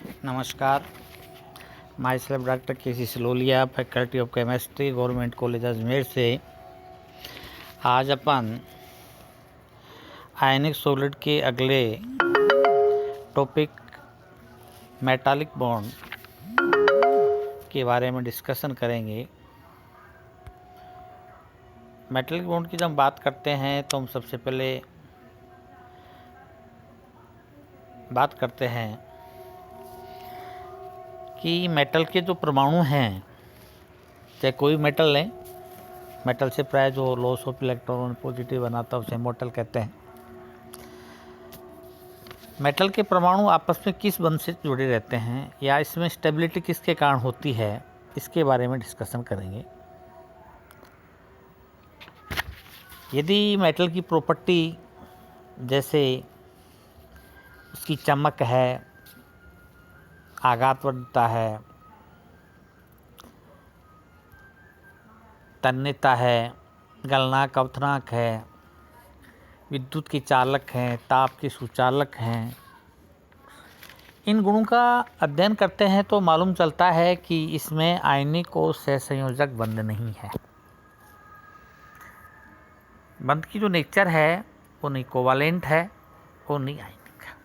नमस्कार। Myself doctor K C. Siloliya, faculty of chemistry, government college Ajmer से आज अपन आयनिक सॉलिड के अगले टॉपिक मेटालिक बॉन्ड के बारे में डिस्कशन करेंगे। मेटालिक बॉन्ड की जब बात करते हैं तो हम सबसे पहले बात करते हैं कि मेटल के जो परमाणु हैं, चाहे कोई मेटल लें, मेटल से प्राय जो लॉस ऑफ इलेक्ट्रॉन पॉजिटिव बनाता है उसे मेटल कहते हैं। मेटल के परमाणु आपस में किस बंध से जुड़े रहते हैं या इसमें स्टेबिलिटी किसके कारण होती है, इसके बारे में डिस्कशन करेंगे। यदि मेटल की प्रॉपर्टी जैसे उसकी चमक है, आघातवर्धता है, तन्यता है, गलनांक अवथनांक है, विद्युत के चालक हैं, ताप के सुचालक हैं, इन गुणों का अध्ययन करते हैं तो मालूम चलता है कि इसमें आयनिक और सहसंयोजक बंध नहीं है। बंध की जो नेचर है वो नहीं कोवालेंट है और नहीं आयनिक है।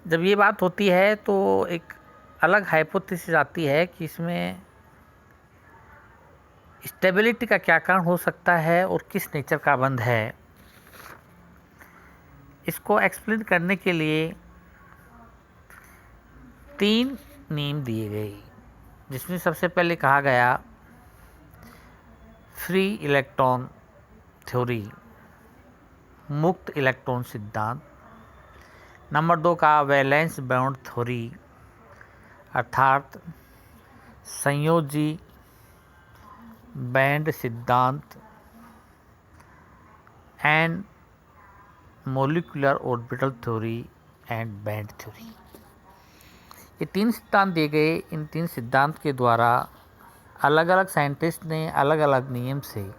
जब ये बात होती है तो एक अलग हाइपोथेसिस आती है कि इसमें स्टेबिलिटी का क्या कारण हो सकता है और किस नेचर का बंध है। इसको एक्सप्लेन करने के लिए 3 नियम दिए गए, जिसमें सबसे पहले कहा गया फ्री इलेक्ट्रॉन थ्योरी, मुक्त इलेक्ट्रॉन सिद्धांत। नंबर 2 का वैलेंस बॉन्ड थ्योरी अर्थात संयोजी बैंड सिद्धांत and molecular orbital theory and band theory. ये 3 सिद्धांत दिए गए। इन 3 सिद्धांत के द्वारा अलग अलग साइंटिस्ट ने अलग अलग नियम से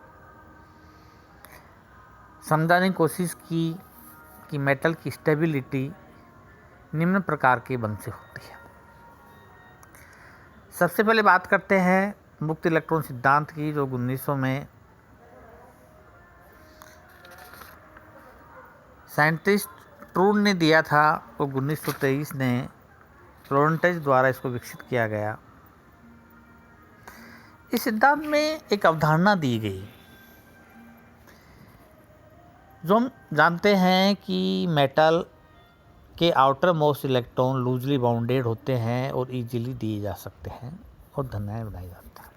समझाने की कोशिश की कि मेटल की स्टेबिलिटी निम्न प्रकार के बंध से होती है। सबसे पहले बात करते हैं मुक्त इलेक्ट्रॉन सिद्धांत की, जो 1900 में साइंटिस्ट ट्रून ने दिया था और 1923 में लॉरेंटेज द्वारा इसको विकसित किया गया। इस सिद्धांत में एक अवधारणा दी गई जो हम जानते हैं कि मेटल के outer most electron loosely bounded होते हैं और इजीली दिए जा सकते हैं और धनायन बनाया जाता है।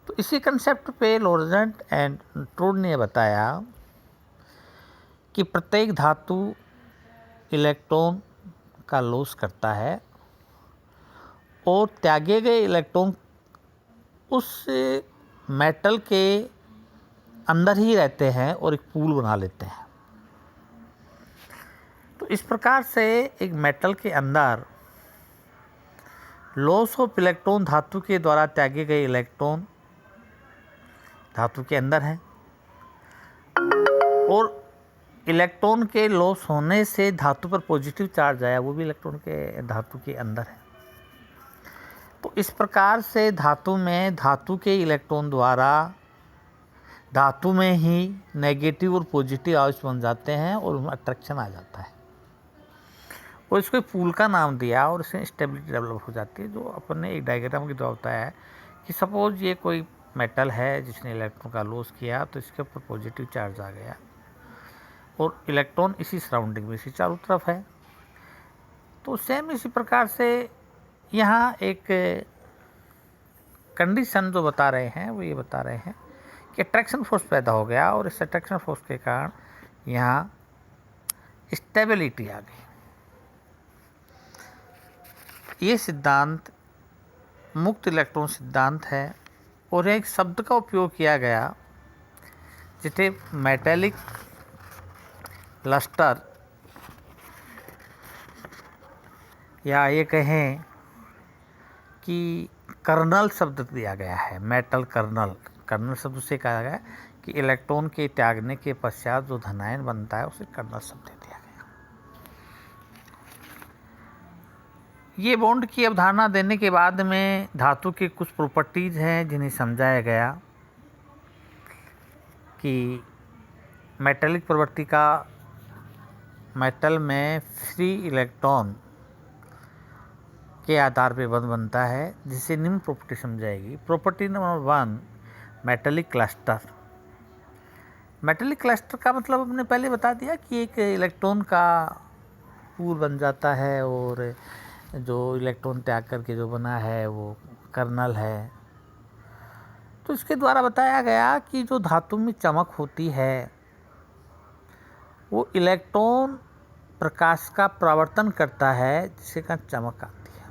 तो इसी कंसेप्ट पे लॉरेंट एंड ट्रून ने बताया कि प्रत्येक धातु इलेक्ट्रॉन का लॉस करता है और त्यागे गए इलेक्ट्रॉन उस मेटल के अंदर ही रहते हैं और एक पूल बना लेते हैं। तो इस प्रकार से एक मेटल के अंदर लॉस ऑफ इलेक्ट्रॉन धातु के द्वारा त्यागे गए इलेक्ट्रॉन धातु के अंदर है और इलेक्ट्रॉन के लॉस होने से धातु पर पॉजिटिव चार्ज आया, वो भी इलेक्ट्रॉन के धातु के अंदर है। तो इस प्रकार से धातु में धातु के इलेक्ट्रॉन द्वारा धातु में ही नेगेटिव और पॉजिटिव आवेश बन जाते हैं और उनमें अट्रैक्शन आ जाता है और इसको पूल का नाम दिया और इसमें स्टेबिलिटी डेवलप हो जाती है। जो अपन ने एक डायग्राम के द्वारा बताया है कि सपोज ये कोई मेटल है जिसने इलेक्ट्रॉन का लॉस किया तो इसके ऊपर पॉजिटिव चार्ज आ गया और इलेक्ट्रॉन इसी सराउंडिंग में, इसी चारों तरफ है। तो सेम इसी प्रकार से यहाँ एक कंडीशन जो बता रहे हैं वो ये बता रहे हैं कि अट्रैक्शन फोर्स पैदा हो गया और इस अट्रैक्शन फोर्स के कारण यहाँ स्टेबिलिटी आ गई। ये सिद्धांत मुक्त इलेक्ट्रॉन सिद्धांत है और एक शब्द का उपयोग किया गया जिसे मेटेलिक लस्टर या ये कहें कि कर्नल शब्द दिया गया है। मेटल कर्नल, कर्नल शब्द से कहा गया कि इलेक्ट्रॉन के त्यागने के पश्चात जो धनायन बनता है उसे कर्नल शब्द दिया गया। ये बॉन्ड की अवधारणा देने के बाद में धातु के कुछ प्रॉपर्टीज़ हैं जिन्हें समझाया गया कि मेटेलिक प्रवृत्ति का मेटल में फ्री इलेक्ट्रॉन के आधार पे बंध बनता है, जिसे निम्न प्रॉपर्टी समझाएगी। Property number 1, metallic cluster. Metallic cluster का मतलब हमने पहले बता दिया कि एक इलेक्ट्रॉन का पूल बन जाता है और जो इलेक्ट्रॉन त्याग करके जो बना है वो कर्नल है। तो इसके द्वारा बताया गया कि जो धातु में चमक होती है वो इलेक्ट्रॉन प्रकाश का परावर्तन करता है, जिससे का चमक आती है।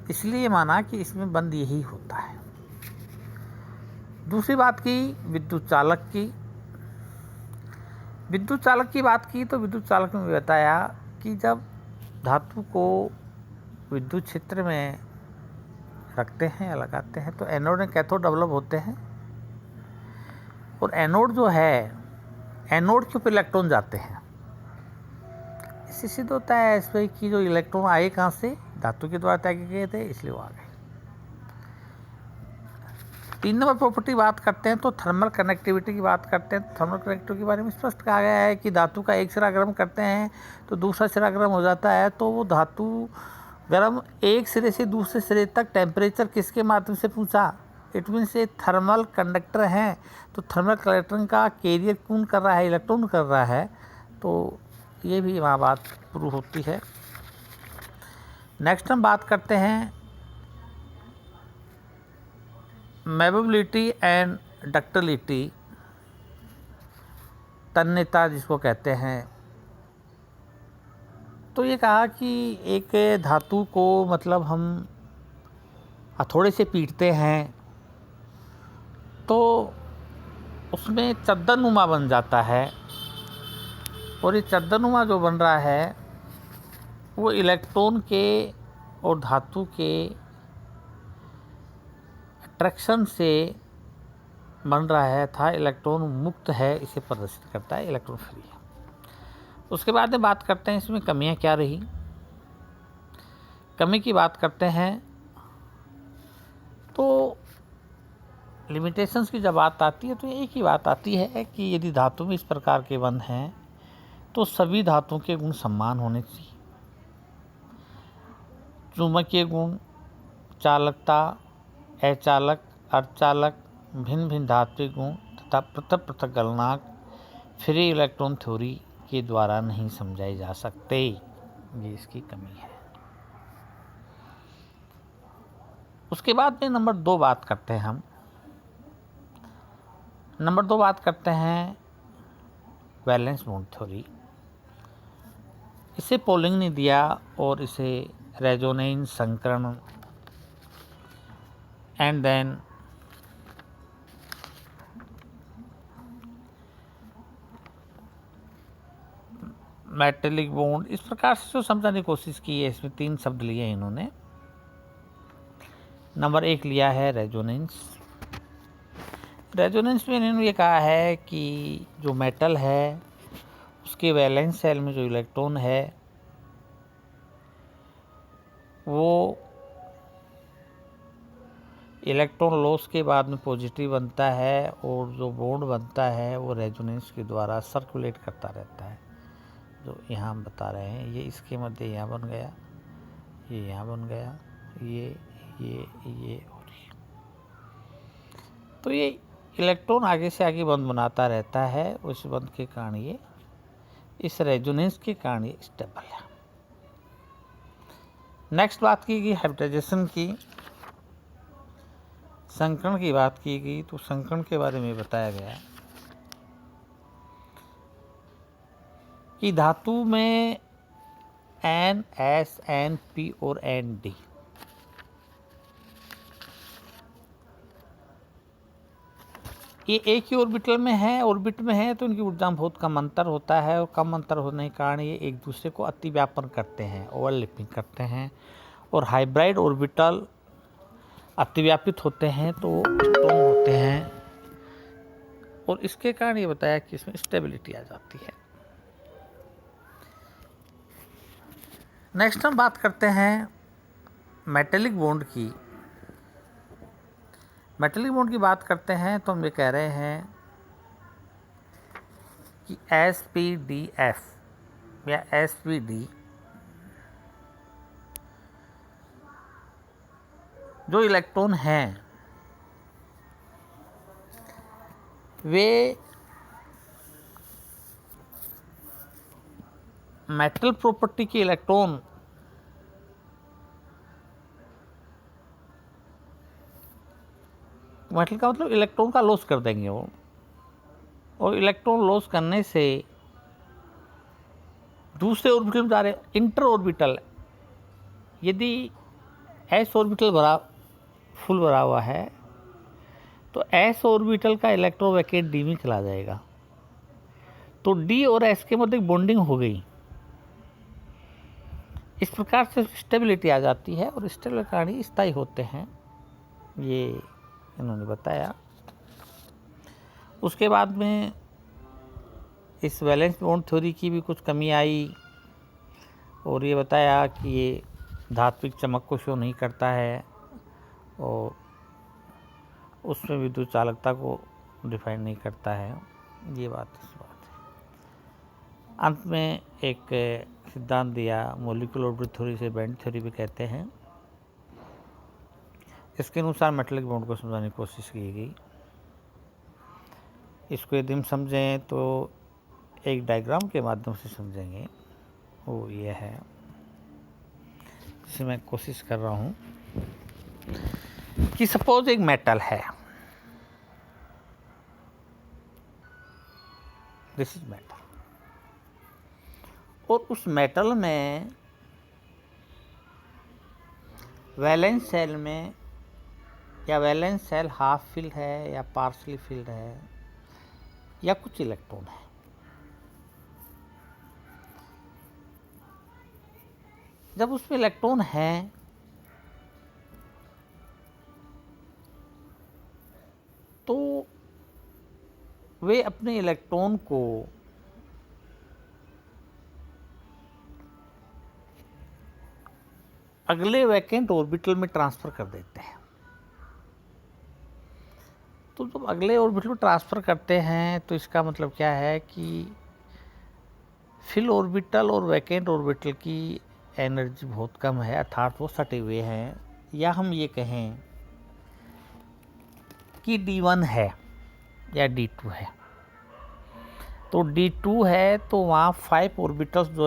इसलिए माना कि इसमें बंद यही होता है। दूसरी बात की विद्युत चालक की। विद्युत चालक की बात की तो विद्युत चालक में बताया कि जब धातु को विद्युत क्षेत्र में रखते हैं या लगाते हैं तो एनोड और कैथोड डेवलप होते हैं, और एनोड जो है, एनोड के ऊपर इलेक्ट्रॉन जाते हैं। इससे सिद्ध होता है इसमें कि जो इलेक्ट्रॉन आए कहाँ से, धातु के द्वारा त्यागे गए थे, इसलिए वो आ गए। 3 नंबर प्रॉपर्टी बात करते हैं तो थर्मल कनेक्टिविटी की बात करते हैं। थर्मल कनेक्टिविटी के बारे में स्पष्ट कहा गया है कि धातु का एक सिरा गर्म करते हैं तो दूसरा सिरा गर्म हो जाता है, तो वो धातु गर्म एक सिरे से दूसरे सिरे तक टेम्परेचर किसके माध्यम से पूछा, इट मीन्स ये थर्मल कंडक्टर हैं। तो थर्मल कंडक्टर का कैरियर कौन कर रहा है, इलेक्ट्रॉन कर रहा है। तो ये भी वहाँ बात प्रूव होती है। नेक्स्ट हम बात करते हैं मैबेबिलिटी एंड डक्टिलिटी, तन्यता जिसको कहते हैं। तो ये कहा कि एक धातु को मतलब हम हथौड़े से पीटते हैं तो उसमें चद्दरनुमा बन जाता है, और ये चद्दरनुमा जो बन रहा है वो इलेक्ट्रॉन के और धातु के अट्रैक्शन से बन रहा है था। इलेक्ट्रॉन मुक्त है, इसे प्रदर्शित करता है, इलेक्ट्रॉन फ्री है। उसके बाद में बात करते हैं इसमें कमियां क्या रही। कमी की बात करते हैं तो लिमिटेशंस की जब बात आती है तो एक ही बात आती है कि यदि धातु में इस प्रकार के बंध हैं तो सभी धातुओं के गुण समान होने चाहिए। चुंबकीय गुण, चालकता, अचालक, अर्धचालक, भिन्न भिन्न धात्विक गुण तथा पृथक पृथक गलनांक फ्री इलेक्ट्रॉन थ्योरी के द्वारा नहीं समझाए जा सकते। ये इसकी कमी है। उसके बाद में नंबर 2 बात करते हैं हम। नंबर 2 बात करते हैं वैलेंस बॉन्ड थ्योरी। इसे पोलिंग ने दिया और इसे रेजोनेंस, संकरण एंड देन मेटेलिक बॉन्ड, इस प्रकार से जो समझाने की कोशिश की है। इसमें 3 शब्द लिए हैं इन्होंने। नंबर 1 लिया है रेजोनेंस। रेजोनेंस में इन्होंने ये कहा है कि जो मेटल है उसके वैलेंस सेल में जो इलेक्ट्रॉन है वो इलेक्ट्रॉन लॉस के बाद में पॉजिटिव बनता है, और जो बॉन्ड बनता है वो रेजोनेंस के द्वारा सर्कुलेट करता रहता है। जो यहाँ हम बता रहे हैं, ये इसके मध्य यहाँ बन गया, ये यहाँ बन गया, ये और ये। तो ये इलेक्ट्रॉन आगे से आगे बंध बनाता रहता है। उस बंध के कारण ये, इस रेजोनेंस के कारण ये स्टेबल है। नेक्स्ट बात की गई हाइब्रिडाइजेशन की, संकरण की बात की गई। तो संकरण के बारे में बताया गया कि धातु में N, S, N, P और N, D ये एक ही ऑर्बिटल में है, ऑर्बिट में है, तो इनकी ऊर्जा में बहुत कम अंतर होता है, और कम अंतर होने के कारण ये एक दूसरे को अतिव्यापन करते हैं, ओवरलैपिंग करते हैं। और हाइब्रिड ऑर्बिटल अतिव्यापित होते हैं तो स्ट्रॉन्ग होते हैं, और इसके कारण ये बताया कि इसमें स्टेबिलिटी आ जाती है। नेक्स्ट हम बात करते हैं मेटेलिक बॉन्ड की। मेटेलिक बॉन्ड की बात करते हैं तो हम ये कह रहे हैं कि SPDF या SPD जो इलेक्ट्रॉन हैं वे मेटल प्रॉपर्टी के इलेक्ट्रॉन मेटल का मतलब इलेक्ट्रॉन का लॉस कर देंगे वो, और इलेक्ट्रॉन लॉस करने से दूसरे ऑर्बिटल में जा रहे इंटर ऑर्बिटल, यदि s ऑर्बिटल फुल भरा हुआ है तो s ऑर्बिटल का इलेक्ट्रॉन वैकेट d में चला जाएगा, तो d और s के मध्य बॉन्डिंग हो गई। इस प्रकार से स्टेबिलिटी आ जाती है और स्टेबल कण स्थायी होते हैं, ये इन्होंने बताया। उसके बाद में इस वैलेंस बॉन्ड थ्योरी की भी कुछ कमी आई और ये बताया कि ये धात्विक चमक को शो नहीं करता है और उसमें विद्युत चालकता को डिफाइन नहीं करता है। ये बात है। अंत में एक सिद्धांत दिया मॉलिक्यूलर ऑर्बिटल थ्योरी से बैंड थ्योरी भी कहते हैं। इसके अनुसार मेटेलिक बॉन्ड को समझाने की कोशिश की गई। इसको यदि हम समझें तो एक डायग्राम के माध्यम से समझेंगे, वो ये है जिसे मैं कोशिश कर रहा हूँ कि सपोज एक मेटल है, दिस इज मेटल, और उस मेटल में वैलेंस सेल में या वैलेंस सेल हाफ फिल्ड है या पार्शली फिल्ड है या कुछ इलेक्ट्रॉन है। जब उसमें इलेक्ट्रॉन है तो वे अपने इलेक्ट्रॉन को अगले वैकेंट ऑर्बिटल में ट्रांसफर कर देते हैं। तो जब अगले ऑर्बिटल में ट्रांसफर करते हैं तो इसका मतलब क्या है कि फिल ऑर्बिटल और वैकेंट ऑर्बिटल की एनर्जी बहुत कम है, अर्थात वो सटे हुए हैं। या हम ये कहें कि D1 है या D2 है, तो D2 है तो वहाँ 5 ऑर्बिटल्स जो